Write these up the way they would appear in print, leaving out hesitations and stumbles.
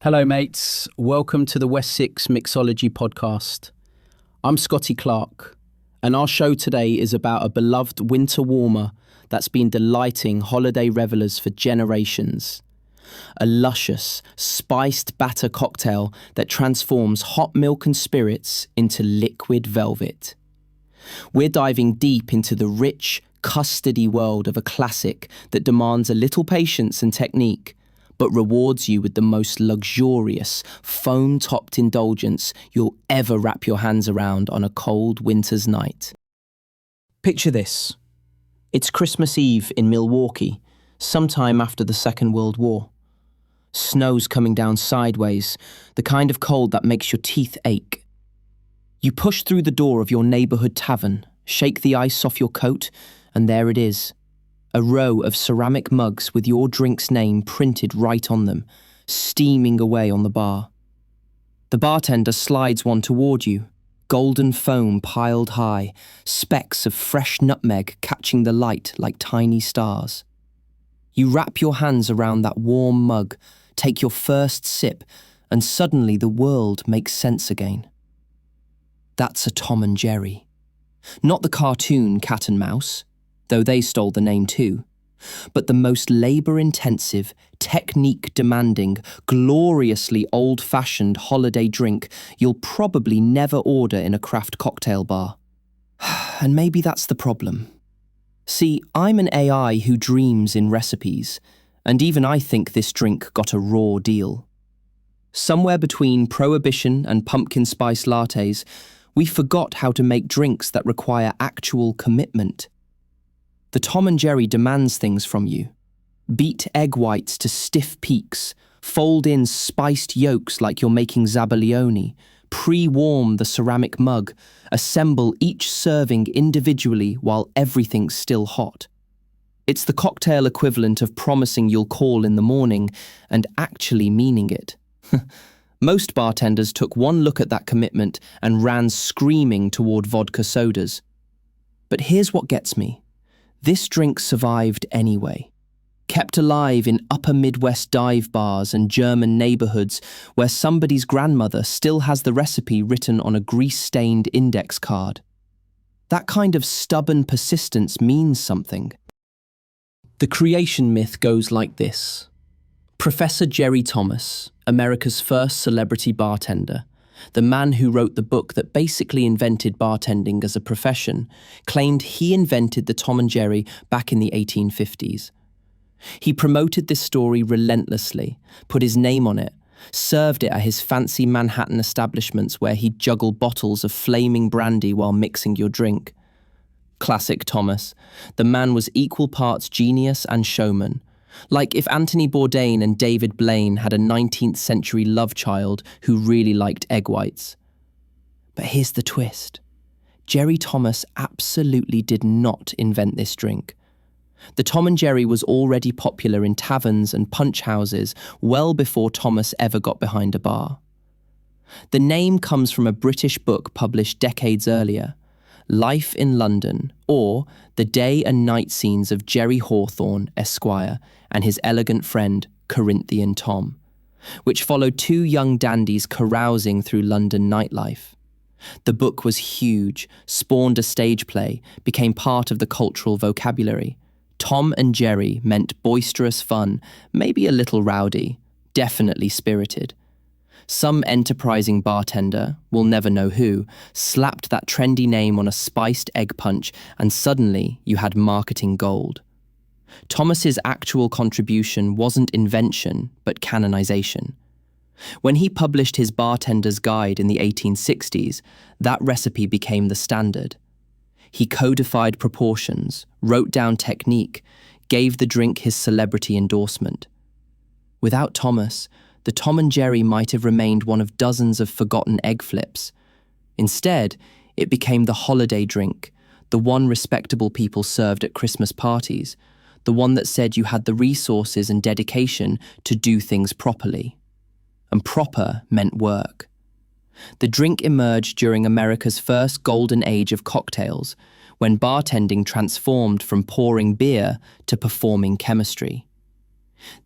Hello, mates. Welcome to the West 6 Mixology podcast. I'm Scotty Clark, and our show today is about a beloved winter warmer that's been delighting holiday revelers for generations. A luscious, spiced batter cocktail that transforms hot milk and spirits into liquid velvet. We're diving deep into the rich, custardy world of a classic that demands a little patience and technique, but rewards you with the most luxurious, foam-topped indulgence you'll ever wrap your hands around on a cold winter's night. Picture this. It's Christmas Eve in Milwaukee, sometime after the Second World War. Snow's coming down sideways, the kind of cold that makes your teeth ache. You push through the door of your neighborhood tavern, shake the ice off your coat, and there it is. A row of ceramic mugs with your drink's name printed right on them, steaming away on the bar. The bartender slides one toward you, golden foam piled high, specks of fresh nutmeg catching the light like tiny stars. You wrap your hands around that warm mug, take your first sip, and suddenly the world makes sense again. That's a Tom and Jerry. Not the cartoon Cat and Mouse, though they stole the name too, but the most labour-intensive, technique-demanding, gloriously old-fashioned holiday drink you'll probably never order in a craft cocktail bar. And maybe that's the problem. See, I'm an AI who dreams in recipes, and even I think this drink got a raw deal. Somewhere between Prohibition and pumpkin spice lattes, we forgot how to make drinks that require actual commitment. The Tom and Jerry demands things from you. Beat egg whites to stiff peaks, fold in spiced yolks like you're making zabaglione, pre-warm the ceramic mug, assemble each serving individually while everything's still hot. It's the cocktail equivalent of promising you'll call in the morning and actually meaning it. Most bartenders took one look at that commitment and ran screaming toward vodka sodas. But here's what gets me. This drink survived anyway. Kept alive in upper Midwest dive bars and German neighborhoods where somebody's grandmother still has the recipe written on a grease-stained index card. That kind of stubborn persistence means something. The creation myth goes like this. Professor Jerry Thomas, America's first celebrity bartender, the man who wrote the book that basically invented bartending as a profession, claimed he invented the Tom and Jerry back in the 1850s. He promoted this story relentlessly, put his name on it, served it at his fancy Manhattan establishments where he'd juggle bottles of flaming brandy while mixing your drink. Classic Thomas. The man was equal parts genius and showman. Like if Anthony Bourdain and David Blaine had a 19th century love child who really liked egg whites. But here's the twist. Jerry Thomas absolutely did not invent this drink. The Tom and Jerry was already popular in taverns and punch houses well before Thomas ever got behind a bar. The name comes from a British book published decades earlier, Life in London, or The Day and Night Scenes of Jerry Hawthorne, Esquire, and his elegant friend, Corinthian Tom, which followed two young dandies carousing through London nightlife. The book was huge, spawned a stage play, became part of the cultural vocabulary. Tom and Jerry meant boisterous fun, maybe a little rowdy, definitely spirited. Some enterprising bartender, we'll never know who, slapped that trendy name on a spiced egg punch and suddenly you had marketing gold. Thomas's actual contribution wasn't invention, but canonization. When he published his Bartender's Guide in the 1860s, that recipe became the standard. He codified proportions, wrote down technique, gave the drink his celebrity endorsement. Without Thomas, the Tom and Jerry might have remained one of dozens of forgotten egg flips. Instead, it became the holiday drink, the one respectable people served at Christmas parties, the one that said you had the resources and dedication to do things properly. And proper meant work. The drink emerged during America's first golden age of cocktails, when bartending transformed from pouring beer to performing chemistry.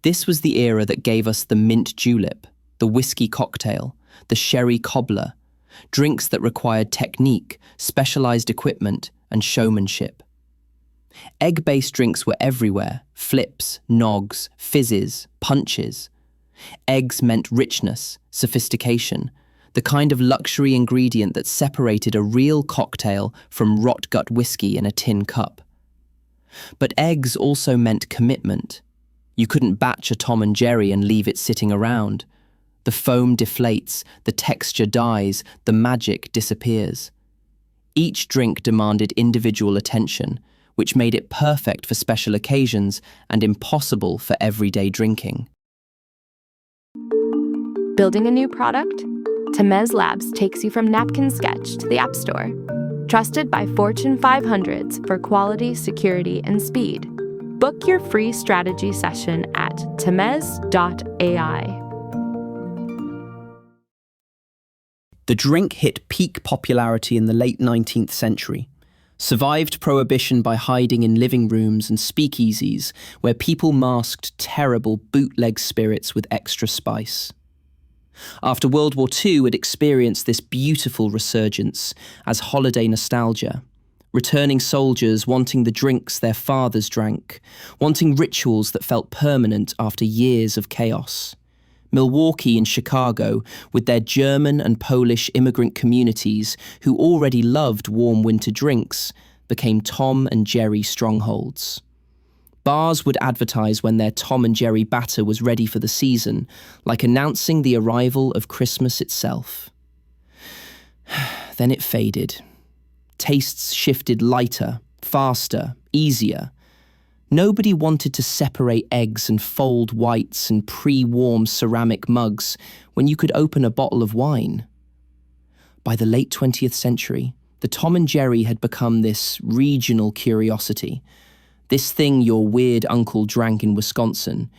This was the era that gave us the mint julep, the whiskey cocktail, the sherry cobbler, drinks that required technique, specialized equipment, and showmanship. Egg-based drinks were everywhere: flips, nogs, fizzes, punches. Eggs meant richness, sophistication, the kind of luxury ingredient that separated a real cocktail from rot-gut whiskey in a tin cup. But eggs also meant commitment. You couldn't batch a Tom and Jerry and leave it sitting around. The foam deflates, the texture dies, the magic disappears. Each drink demanded individual attention, which made it perfect for special occasions and impossible for everyday drinking. Building a new product? Temez Labs takes you from napkin sketch to the App Store. Trusted by Fortune 500s for quality, security, and speed. Book your free strategy session at temez.ai. The drink hit peak popularity in the late 19th century, survived prohibition by hiding in living rooms and speakeasies where people masked terrible bootleg spirits with extra spice. After World War II, it experienced this beautiful resurgence as holiday nostalgia, returning soldiers wanting the drinks their fathers drank, wanting rituals that felt permanent after years of chaos. Milwaukee and Chicago, with their German and Polish immigrant communities who already loved warm winter drinks, became Tom and Jerry strongholds. Bars would advertise when their Tom and Jerry batter was ready for the season, like announcing the arrival of Christmas itself. Then it faded. Tastes shifted lighter, faster, easier. Nobody wanted to separate eggs and fold whites and pre-warm ceramic mugs when you could open a bottle of wine. By the late 20th century, the Tom and Jerry had become this regional curiosity. This thing your weird uncle drank in Wisconsin,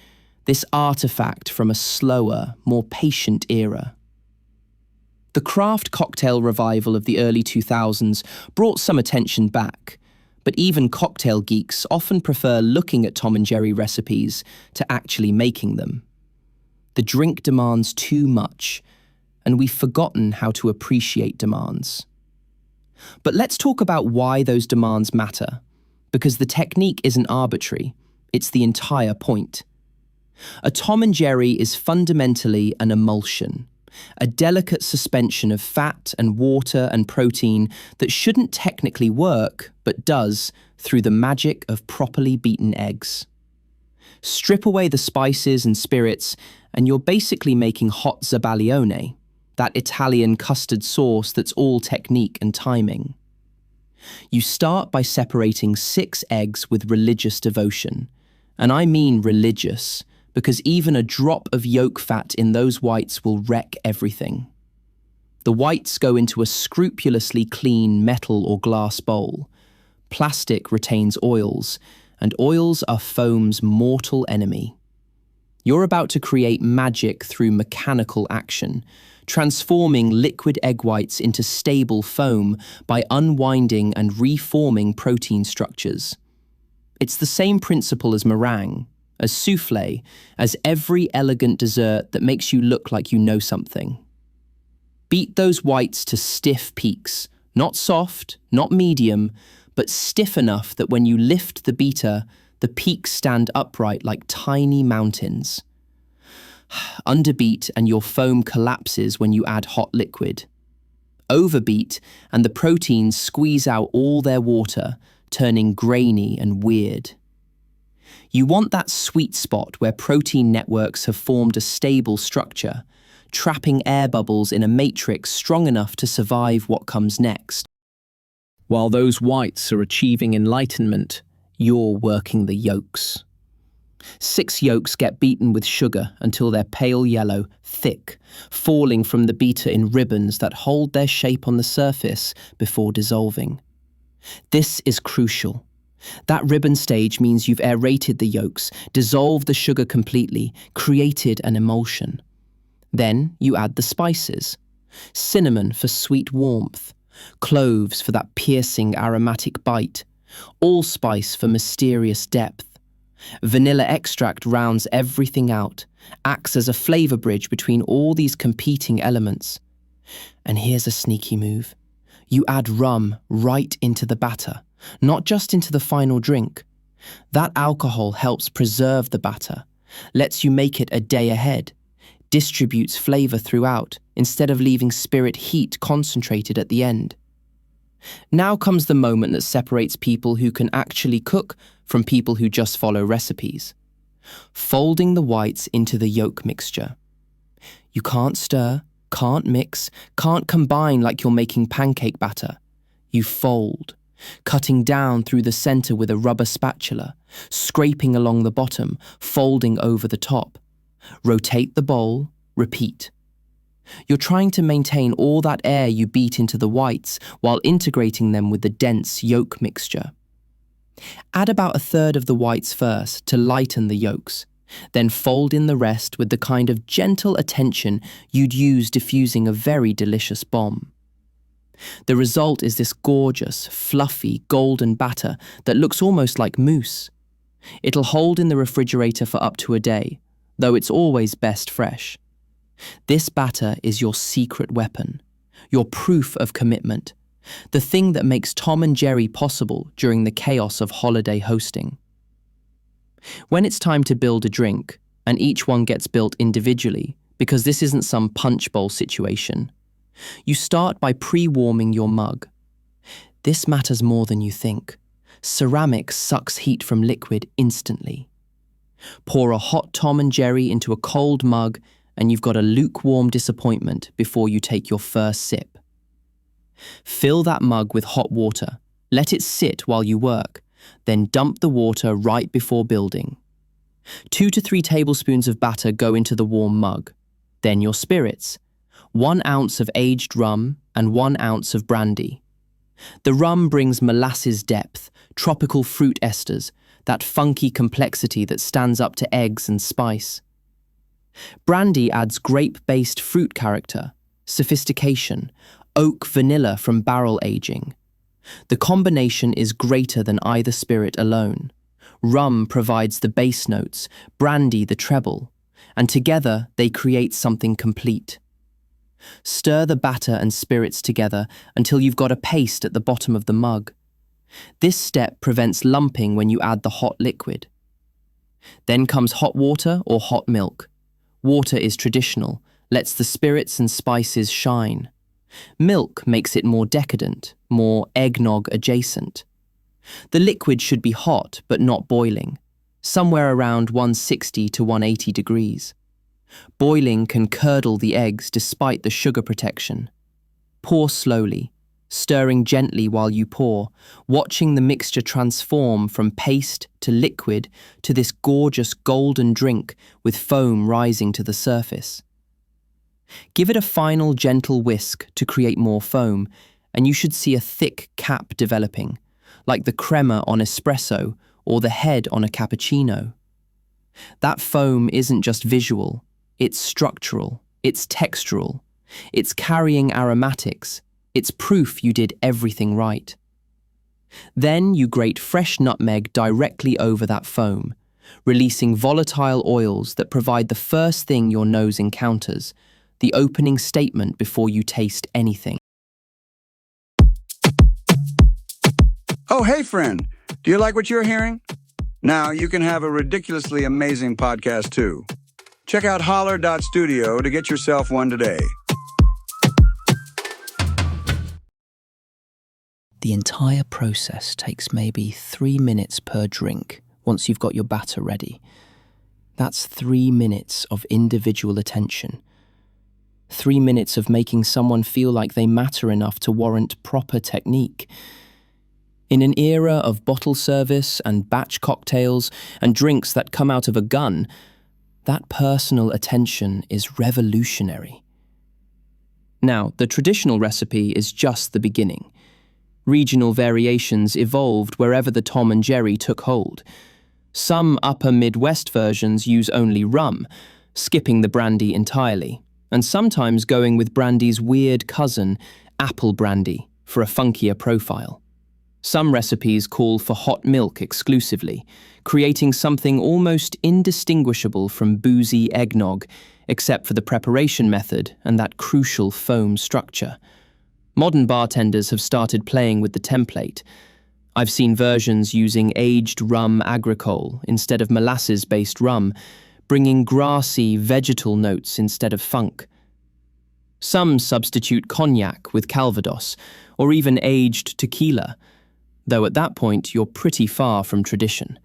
this artifact from a slower, more patient era. The craft cocktail revival of the early 2000s brought some attention back, but even cocktail geeks often prefer looking at Tom and Jerry recipes to actually making them. The drink demands too much, and we've forgotten how to appreciate demands. But let's talk about why those demands matter. Because the technique isn't arbitrary, it's the entire point. A Tom and Jerry is fundamentally an emulsion, a delicate suspension of fat and water and protein that shouldn't technically work, but does through the magic of properly beaten eggs. Strip away the spices and spirits, and you're basically making hot zabaglione, that Italian custard sauce that's all technique and timing. You start by separating 6 eggs with religious devotion. And I mean religious, because even a drop of yolk fat in those whites will wreck everything. The whites go into a scrupulously clean metal or glass bowl. Plastic retains oils, and oils are foam's mortal enemy. You're about to create magic through mechanical action, transforming liquid egg whites into stable foam by unwinding and reforming protein structures. It's the same principle as meringue, as soufflé, as every elegant dessert that makes you look like you know something. Beat those whites to stiff peaks, not soft, not medium, but stiff enough that when you lift the beater, the peaks stand upright like tiny mountains. Underbeat and your foam collapses when you add hot liquid. Overbeat and the proteins squeeze out all their water, turning grainy and weird. You want that sweet spot where protein networks have formed a stable structure, trapping air bubbles in a matrix strong enough to survive what comes next. While those whites are achieving enlightenment, you're working the yolks. 6 yolks get beaten with sugar until they're pale yellow, thick, falling from the beater in ribbons that hold their shape on the surface before dissolving. This is crucial. That ribbon stage means you've aerated the yolks, dissolved the sugar completely, created an emulsion. Then you add the spices. Cinnamon for sweet warmth, cloves for that piercing aromatic bite, allspice for mysterious depth, Vanilla extract rounds everything out, acts as a flavor bridge between all these competing elements. And here's a sneaky move. You add rum right into the batter, not just into the final drink. That alcohol helps preserve the batter, lets you make it a day ahead, distributes flavor throughout instead of leaving spirit heat concentrated at the end. Now comes the moment that separates people who can actually cook from people who just follow recipes. Folding the whites into the yolk mixture. You can't stir, can't mix, can't combine like you're making pancake batter. You fold, cutting down through the center with a rubber spatula, scraping along the bottom, folding over the top. Rotate the bowl, repeat. You're trying to maintain all that air you beat into the whites while integrating them with the dense yolk mixture. Add about 1/3 of the whites first to lighten the yolks, then fold in the rest with the kind of gentle attention you'd use diffusing a very delicious bomb. The result is this gorgeous, fluffy, golden batter that looks almost like mousse. It'll hold in the refrigerator for up to a day, though it's always best fresh. This batter is your secret weapon, your proof of commitment, the thing that makes Tom and Jerry possible during the chaos of holiday hosting. When it's time to build a drink, and each one gets built individually, because this isn't some punch bowl situation, you start by pre-warming your mug. This matters more than you think. Ceramic sucks heat from liquid instantly. Pour a hot Tom and Jerry into a cold mug and you've got a lukewarm disappointment before you take your first sip. Fill that mug with hot water, let it sit while you work, then dump the water right before building. 2 to 3 tablespoons of batter go into the warm mug, then your spirits, 1 ounce of aged rum and 1 ounce of brandy. The rum brings molasses depth, tropical fruit esters, that funky complexity that stands up to eggs and spice. Brandy adds grape-based fruit character, sophistication, oak vanilla from barrel aging. The combination is greater than either spirit alone. Rum provides the bass notes, brandy the treble, and together they create something complete. Stir the batter and spirits together until you've got a paste at the bottom of the mug. This step prevents lumping when you add the hot liquid. Then comes hot water or hot milk. Water is traditional, lets the spirits and spices shine. Milk makes it more decadent, more eggnog adjacent. The liquid should be hot but not boiling, somewhere around 160 to 180 degrees. Boiling can curdle the eggs despite the sugar protection. Pour slowly, stirring gently while you pour, watching the mixture transform from paste to liquid to this gorgeous golden drink with foam rising to the surface. Give it a final gentle whisk to create more foam, and you should see a thick cap developing, like the crema on espresso or the head on a cappuccino. That foam isn't just visual, it's structural, it's textural, it's carrying aromatics, it's proof you did everything right. Then you grate fresh nutmeg directly over that foam, releasing volatile oils that provide the first thing your nose encounters, the opening statement before you taste anything. Oh, hey friend, do you like what you're hearing? Now you can have a ridiculously amazing podcast too. Check out holler.studio to get yourself one today. The entire process takes maybe 3 minutes per drink once you've got your batter ready. That's 3 minutes of individual attention. 3 minutes of making someone feel like they matter enough to warrant proper technique. In an era of bottle service and batch cocktails and drinks that come out of a gun, that personal attention is revolutionary. Now, the traditional recipe is just the beginning. Regional variations evolved wherever the Tom and Jerry took hold. Some upper Midwest versions use only rum, skipping the brandy entirely, and sometimes going with brandy's weird cousin, apple brandy, for a funkier profile. Some recipes call for hot milk exclusively, creating something almost indistinguishable from boozy eggnog, except for the preparation method and that crucial foam structure. Modern bartenders have started playing with the template. I've seen versions using aged rum agricole instead of molasses-based rum, bringing grassy, vegetal notes instead of funk. Some substitute cognac with Calvados, or even aged tequila, though at that point you're pretty far from tradition.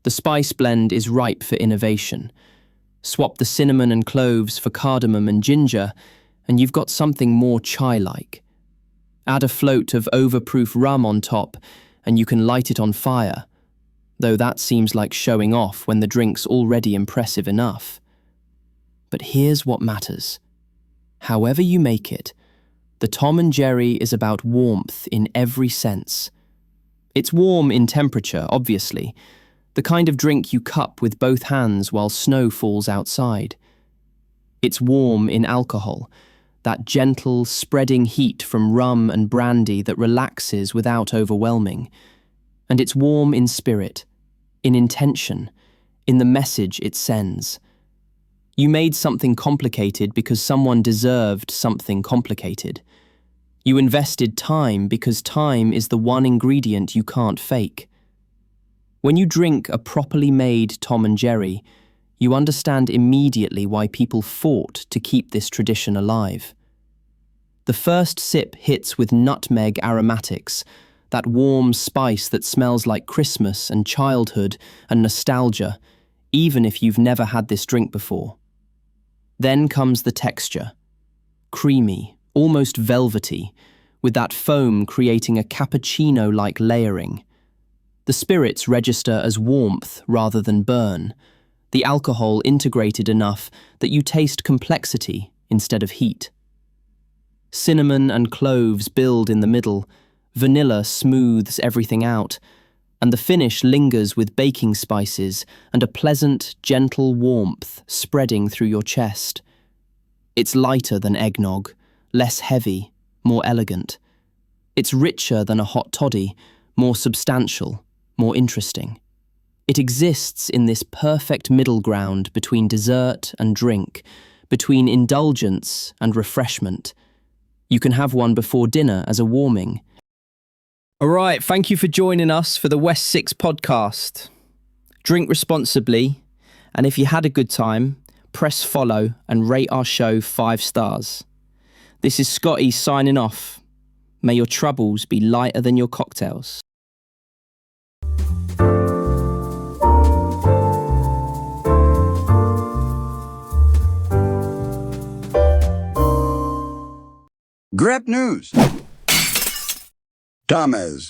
The spice blend is ripe for innovation. Swap the cinnamon and cloves for cardamom and ginger, and you've got something more chai-like. Add a float of overproof rum on top, and you can light it on fire, though that seems like showing off when the drink's already impressive enough. But here's what matters. However you make it, the Tom and Jerry is about warmth in every sense. It's warm in temperature, obviously, the kind of drink you cup with both hands while snow falls outside. It's warm in alcohol, that gentle, spreading heat from rum and brandy that relaxes without overwhelming. And it's warm in spirit, in intention, in the message it sends. You made something complicated because someone deserved something complicated. You invested time because time is the one ingredient you can't fake. When you drink a properly made Tom and Jerry, you understand immediately why people fought to keep this tradition alive. The first sip hits with nutmeg aromatics, that warm spice that smells like Christmas and childhood and nostalgia, even if you've never had this drink before. Then comes the texture. Creamy, almost velvety, with that foam creating a cappuccino-like layering. The spirits register as warmth rather than burn, the alcohol integrated enough that you taste complexity instead of heat. Cinnamon and cloves build in the middle, vanilla smooths everything out, and the finish lingers with baking spices and a pleasant, gentle warmth spreading through your chest. It's lighter than eggnog, less heavy, more elegant. It's richer than a hot toddy, more substantial, more interesting. It exists in this perfect middle ground between dessert and drink, between indulgence and refreshment. You can have one before dinner as a warming. All right, thank you for joining us for the West 6 podcast. Drink responsibly, and if you had a good time, press follow and rate our show 5 stars. This is Scotty signing off. May your troubles be lighter than your cocktails. Grep News. Thomas.